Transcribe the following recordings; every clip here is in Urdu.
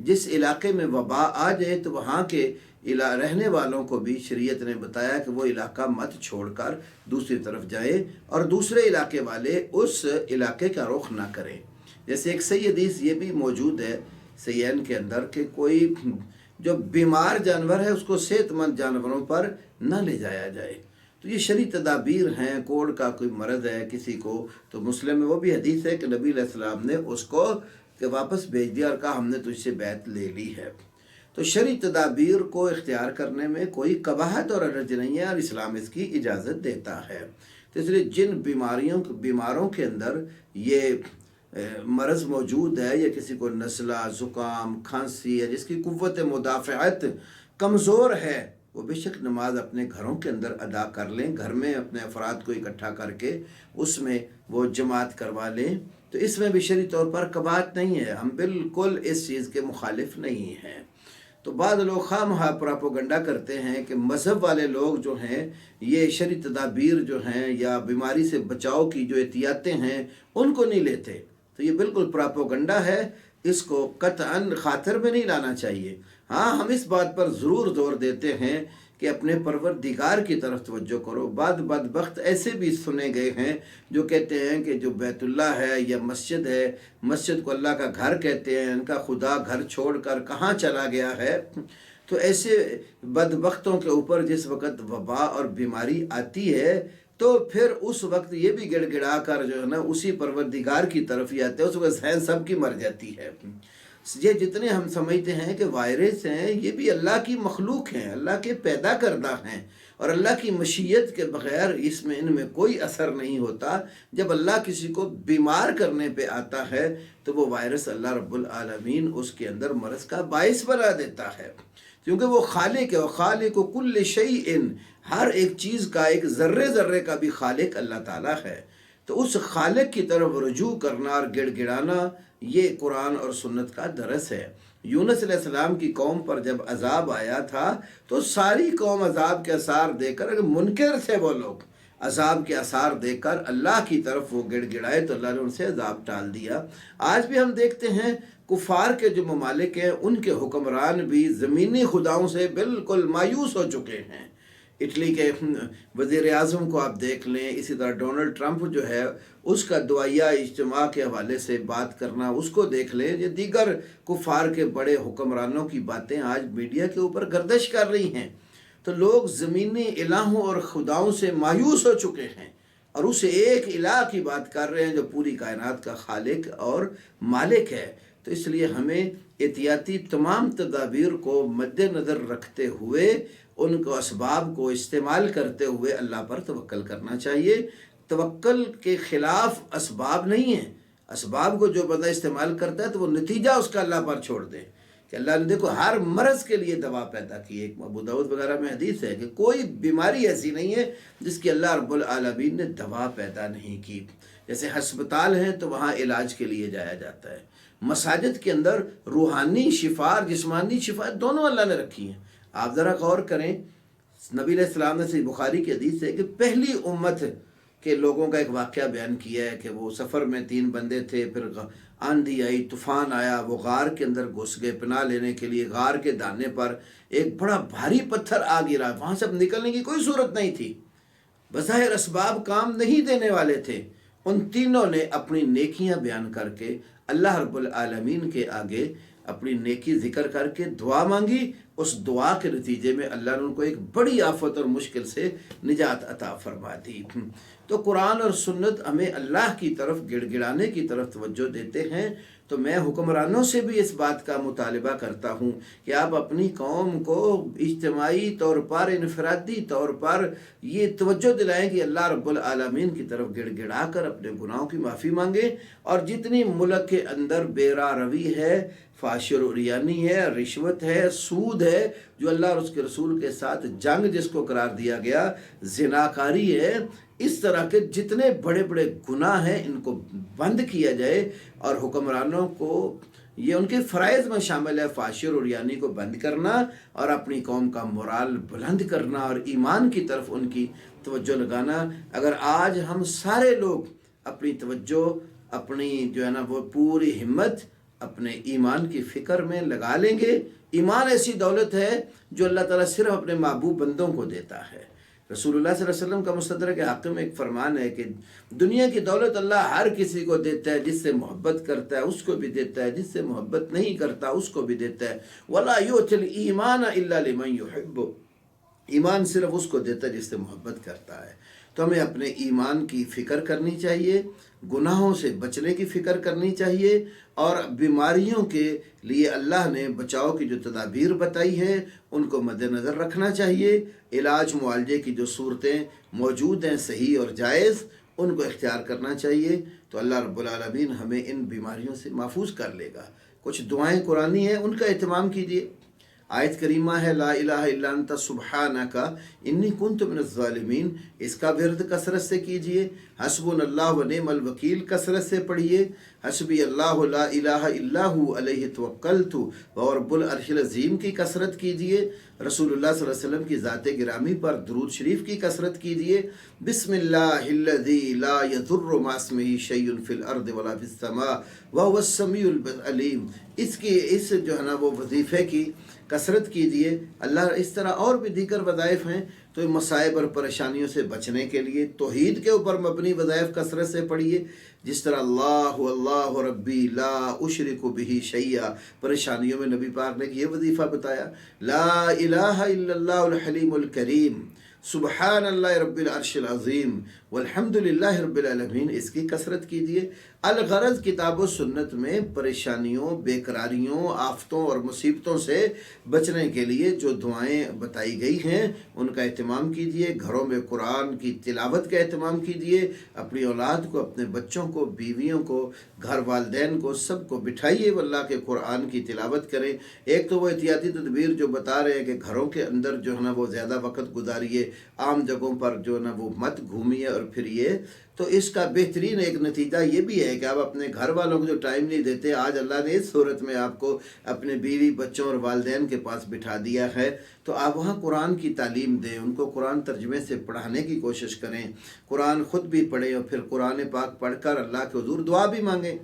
جس علاقے میں وبا آ جائے تو وہاں کے رہنے والوں کو بھی شریعت نے بتایا کہ وہ علاقہ مت چھوڑ کر دوسری طرف جائیں اور دوسرے علاقے والے اس علاقے کا رخ نہ کریں۔ جیسے ایک صحیح حدیث یہ بھی موجود ہے صحیحین کے اندر کہ کوئی جو بیمار جانور ہے اس کو صحت مند جانوروں پر نہ لے جایا جائے۔ تو یہ شرعی تدابیر ہیں۔ کوڑ کا کوئی مرض ہے کسی کو تو مسلم میں وہ بھی حدیث ہے کہ نبی علیہ السلام نے اس کو کہ واپس بھیج دیا اور کہا ہم نے تجھ سے بیعت لے لی ہے۔ تو شرعی تدابیر کو اختیار کرنے میں کوئی قباحت اور حرج نہیں ہے اور اسلام اس کی اجازت دیتا ہے۔ تو اس لیے جن بیماروں کے اندر یہ مرض موجود ہے یا کسی کو نزلہ، زکام، کھانسی ہے، جس کی قوت مدافعت کمزور ہے، وہ بے شک نماز اپنے گھروں کے اندر ادا کر لیں، گھر میں اپنے افراد کو اکٹھا کر کے اس میں وہ جماعت کروا لیں۔ تو اس میں بھی شرعی طور پر قباحت نہیں ہے، ہم بالکل اس چیز کے مخالف نہیں ہیں۔ تو بعض لوگ خواہ مخواہ پراپوگنڈا کرتے ہیں کہ مذہب والے لوگ جو ہیں یہ شرعی تدابیر جو ہیں یا بیماری سے بچاؤ کی جو احتیاطیں ہیں ان کو نہیں لیتے، تو یہ بالکل پراپوگنڈا ہے، اس کو قطعاً خاطر میں نہیں لانا چاہیے۔ ہاں ہم اس بات پر ضرور زور دیتے ہیں کہ اپنے پروردگار کی طرف توجہ کرو۔ بعض بدبخت ایسے بھی سنے گئے ہیں جو کہتے ہیں کہ جو بیت اللہ ہے یا مسجد ہے، مسجد کو اللہ کا گھر کہتے ہیں، ان کا خدا گھر چھوڑ کر کہاں چلا گیا ہے۔ تو ایسے بدبختوں کے اوپر جس وقت وبا اور بیماری آتی ہے تو پھر اس وقت یہ بھی گڑ گڑا کر جو ہے نا اسی پروردگار کی طرف ہی آتے ہیں، اس وقت ذہن سب کی مر جاتی ہے۔ یہ جتنے ہم سمجھتے ہیں کہ وائرس ہیں یہ بھی اللہ کی مخلوق ہیں، اللہ کے پیدا کردہ ہیں، اور اللہ کی مشیت کے بغیر اس میں ان میں کوئی اثر نہیں ہوتا۔ جب اللہ کسی کو بیمار کرنے پہ آتا ہے تو وہ وائرس اللہ رب العالمین اس کے اندر مرض کا باعث بنا دیتا ہے، کیونکہ وہ خالق ہے، وخالق کل شیء، ہر ایک چیز کا، ایک ذرے ذرے کا بھی خالق اللہ تعالیٰ ہے۔ تو اس خالق کی طرف رجوع کرنا اور گڑ گڑانا یہ قرآن اور سنت کا درس ہے۔ یونس علیہ السلام کی قوم پر جب عذاب آیا تھا تو ساری قوم عذاب کے آثار دے کر، اگر منکر تھے وہ لوگ، عذاب کے آثار دے کر اللہ کی طرف وہ گڑ گڑائے تو اللہ نے ان سے عذاب ٹال دیا۔ آج بھی ہم دیکھتے ہیں کفار کے جو ممالک ہیں ان کے حکمران بھی زمینی خداؤں سے بالکل مایوس ہو چکے ہیں۔ اٹلی کے وزیر اعظم کو آپ دیکھ لیں، اسی طرح ڈونلڈ ٹرمپ جو ہے اس کا دعائیہ اجتماع کے حوالے سے بات کرنا، اس کو دیکھ لیں۔ یہ دیگر کفار کے بڑے حکمرانوں کی باتیں آج میڈیا کے اوپر گردش کر رہی ہیں۔ تو لوگ زمینی الہوں اور خداؤں سے مایوس ہو چکے ہیں اور اس ایک الہ کی بات کر رہے ہیں جو پوری کائنات کا خالق اور مالک ہے۔ تو اس لیے ہمیں احتیاطی تمام تدابیر کو مد نظر رکھتے ہوئے، ان کو اسباب کو استعمال کرتے ہوئے اللہ پر توکل کرنا چاہیے۔ توکل کے خلاف اسباب نہیں ہیں۔ اسباب کو جو بندہ استعمال کرتا ہے تو وہ نتیجہ اس کا اللہ پر چھوڑ دے کہ اللہ نے دیکھو ہر مرض کے لیے دوا پیدا کی۔ ایک ابو داؤد وغیرہ میں حدیث ہے کہ کوئی بیماری ایسی نہیں ہے جس کی اللہ رب العالمین نے دوا پیدا نہیں کی۔ جیسے ہسپتال ہیں تو وہاں علاج کے لیے جایا جاتا ہے، مساجد کے اندر روحانی شفا اور جسمانی شفا دونوں اللہ نے رکھی ہیں۔ آپ ذرا غور کریں، نبی علیہ السلام نے صحیح بخاری کی حدیث ہے کہ پہلی امت کے لوگوں کا ایک واقعہ بیان کیا ہے کہ وہ سفر میں 3 بندے تھے، پھر آندھی آئی، طوفان آیا، وہ غار کے اندر گھس گئے پناہ لینے کے لیے۔ غار کے دانے پر ایک بڑا بھاری پتھر آ گرا، وہاں سے اب نکلنے کی کوئی صورت نہیں تھی، بظاہر اسباب کام نہیں دینے والے تھے۔ ان تینوں نے اپنی نیکیاں بیان کر کے اللہ رب العالمین کے آگے اپنی نیکی ذکر کر کے دعا مانگی۔ اس دعا کے نتیجے میں اللہ نے ان کو ایک بڑی آفت اور مشکل سے نجات عطا فرما دی۔ تو قرآن اور سنت ہمیں اللہ کی طرف گڑ گڑانے کی طرف توجہ دیتے ہیں۔ تو میں حکمرانوں سے بھی اس بات کا مطالبہ کرتا ہوں کہ آپ اپنی قوم کو اجتماعی طور پر، انفرادی طور پر یہ توجہ دلائیں کہ اللہ رب العالمین کی طرف گڑ گڑا کر اپنے گناہوں کی معافی مانگیں، اور جتنی ملک کے اندر بے راہ روی ہے، فحش و عریانی ہے، رشوت ہے، سود ہے، جو اللہ اور اس کے رسول کے ساتھ جنگ جس کو قرار دیا گیا، زناکاری ہے، اس طرح کے جتنے بڑے بڑے گناہ ہیں ان کو بند کیا جائے، اور حکمرانوں کو یہ ان کے فرائض میں شامل ہے فحش و عریانی کو بند کرنا اور اپنی قوم کا مورال بلند کرنا اور ایمان کی طرف ان کی توجہ لگانا۔ اگر آج ہم سارے لوگ اپنی توجہ، اپنی جو ہے نا وہ پوری ہمت اپنے ایمان کی فکر میں لگا لیں گے۔ ایمان ایسی دولت ہے جو اللہ تعالیٰ صرف اپنے محبوب بندوں کو دیتا ہے۔ رسول اللہ صلی اللہ علیہ وسلم کا مستدرک حاکم میں ایک فرمان ہے کہ دنیا کی دولت اللہ ہر کسی کو دیتا ہے، جس سے محبت کرتا ہے اس کو بھی دیتا ہے، جس سے محبت نہیں کرتا اس کو بھی دیتا ہے۔ وَلَا يُؤْتِ الْإِيمَانَ إِلَّا لِمَنْ يُحِبُّ، ایمان صرف اس کو دیتا ہے جس سے محبت کرتا ہے۔ تو ہمیں اپنے ایمان کی فکر کرنی چاہیے، گناہوں سے بچنے کی فکر کرنی چاہیے، اور بیماریوں کے لیے اللہ نے بچاؤ کی جو تدابیر بتائی ہے ان کو مد نظر رکھنا چاہیے۔ علاج معالجے کی جو صورتیں موجود ہیں صحیح اور جائز، ان کو اختیار کرنا چاہیے، تو اللہ رب العالمین ہمیں ان بیماریوں سے محفوظ کر لے گا۔ کچھ دعائیں قرآنی ہیں، ان کا اہتمام کیجیے۔ آیت کریمہ ہے لا الہ الا انت سبحانک انی کنت من الظالمین، اس کا ورد کثرت سے کیجئے۔ حسبنا اللہ و نعم الوکیل کثرت سے پڑھیے۔ حسبی اللہ لا الہ الا ہو علیہ توکلت و رب العرش العظیم کی کثرت کیجئے۔ رسول اللہ صلی اللہ علیہ وسلم کی ذات گرامی پر درود شریف کی کثرت کیجئے۔ بسم اللہ الذی لا یضر مع اسمہ شیء فی الارض ولا فی السماء وهو السمیع العلیم، اس جو ہے نا وہ وظیفے کی کثرت کیجیے۔ اللہ اس طرح اور بھی دیگر وظائف ہیں، تو مصائب اور پریشانیوں سے بچنے کے لیے توحید کے اوپر مبنی وظائف کثرت سے پڑھیے، جس طرح اللہ ربی لا اشرک بہ شیئا، پریشانیوں میں نبی پاک نے یہ وظیفہ بتایا۔ لا الہ الا اللہ الحلیم الکریم، سبحان اللہ رب العرش العظیم والحمد للہ رب العالمین، اس کی کثرت کیجیے۔ الغرض کتاب و سنت میں پریشانیوں، بے قراریوں، آفتوں اور مصیبتوں سے بچنے کے لیے جو دعائیں بتائی گئی ہیں ان کا اہتمام کیجیے۔ گھروں میں قرآن کی تلاوت کا اہتمام کیجیے۔ اپنی اولاد کو، اپنے بچوں کو، بیویوں کو، گھر والدین کو، سب کو بٹھائیے وہ اللہ کے قرآن کی تلاوت کریں۔ ایک تو وہ احتیاطی تدبیر جو بتا رہے ہیں کہ گھروں کے اندر جو ہے نا وہ زیادہ وقت گزاریے، عام جگہوں پر جو ہے نا وہ مت گھومیے اور پھریے۔ تو اس کا بہترین ایک نتیجہ یہ بھی ہے کہ آپ اپنے گھر والوں کو جو ٹائم نہیں دیتے، آج اللہ نے اس صورت میں آپ کو اپنے بیوی، بچوں اور والدین کے پاس بٹھا دیا ہے، تو آپ وہاں قرآن کی تعلیم دیں، ان کو قرآن ترجمے سے پڑھانے کی کوشش کریں، قرآن خود بھی پڑھیں اور پھر قرآن پاک پڑھ کر اللہ کے حضور دعا بھی مانگیں۔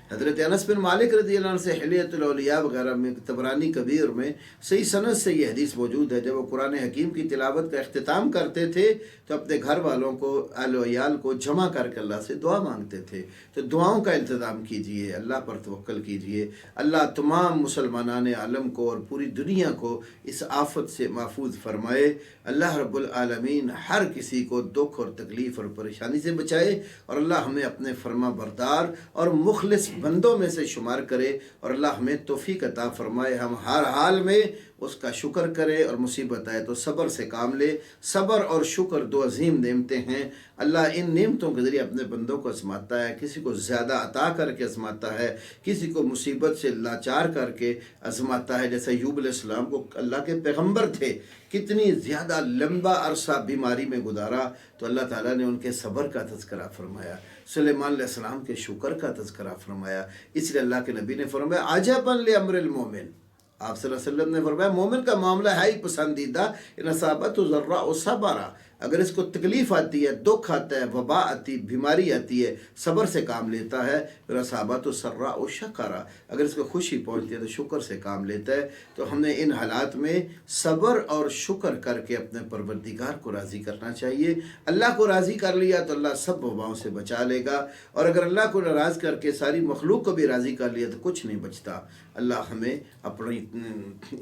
حضرت انس بن مالک رضی اللہ عنہ سے حلیۃ الاولیاء وغیرہ میں، طبرانی کبیر میں صحیح سند سے یہ حدیث موجود ہے، جب وہ قرآن حکیم کی تلاوت کا اختتام کرتے تھے تو اپنے گھر والوں کو، اہل و عیال کو جمع کر کے اللہ سے دعا مانگتے تھے۔ تو دعاؤں کا التزام کیجئے، اللہ پر توکل کیجئے۔ اللہ تمام مسلمانان عالم کو اور پوری دنیا کو اس آفت سے محفوظ فرمائے۔ اللہ رب العالمین ہر کسی کو دکھ اور تکلیف اور پریشانی سے بچائے، اور اللہ ہمیں اپنے فرما بردار اور مخلص بندوں میں سے شمار کرے، اور اللہ ہمیں توفیق عطا فرمائے ہم ہر حال میں اس کا شکر کرے، اور مصیبت آئے تو صبر سے کام لے۔ صبر اور شکر دو عظیم نعمتیں ہیں۔ اللہ ان نعمتوں کے ذریعے اپنے بندوں کو آزماتا ہے، کسی کو زیادہ عطا کر کے آزماتا ہے، کسی کو مصیبت سے لاچار کر کے آزماتا ہے۔ جیسے ایوب علیہ السلام کو اللہ کے پیغمبر تھے، کتنی زیادہ لمبا عرصہ بیماری میں گزارا، تو اللہ تعالیٰ نے ان کے صبر کا تذکرہ فرمایا۔ سلیمان علیہ السلام کے شکر کا تذکرہ فرمایا۔ اس لیے اللہ کے نبی نے فرمایا عجبا لامر المومن، آپ صلی اللہ علیہ وسلم نے فرمایا مومن کا معاملہ ہے ہی پسندیدہ، ان اصابت ذرا صبر، اگر اس کو تکلیف آتی ہے، دکھ آتا ہے، وبا آتی، بیماری آتی ہے، صبر سے کام لیتا ہے۔ پھر اصابت سرا شکر، اگر اس کو خوشی پہنچتی ہے تو شکر سے کام لیتا ہے۔ تو ہم نے ان حالات میں صبر اور شکر کر کے اپنے پروردگار کو راضی کرنا چاہیے۔ اللہ کو راضی کر لیا تو اللہ سب وباؤں سے بچا لے گا، اور اگر اللہ کو ناراض کر کے ساری مخلوق کو بھی راضی کر لیا تو کچھ نہیں بچتا۔ اللہ ہمیں اپنی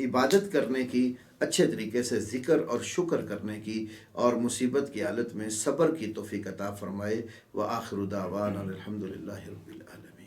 عبادت کرنے کی، اچھے طریقے سے ذکر اور شکر کرنے کی، اور مصیبت کی حالت میں صبر کی توفیق عطا فرمائے۔ وآخر دعوانا الحمد للہ رب العالمین۔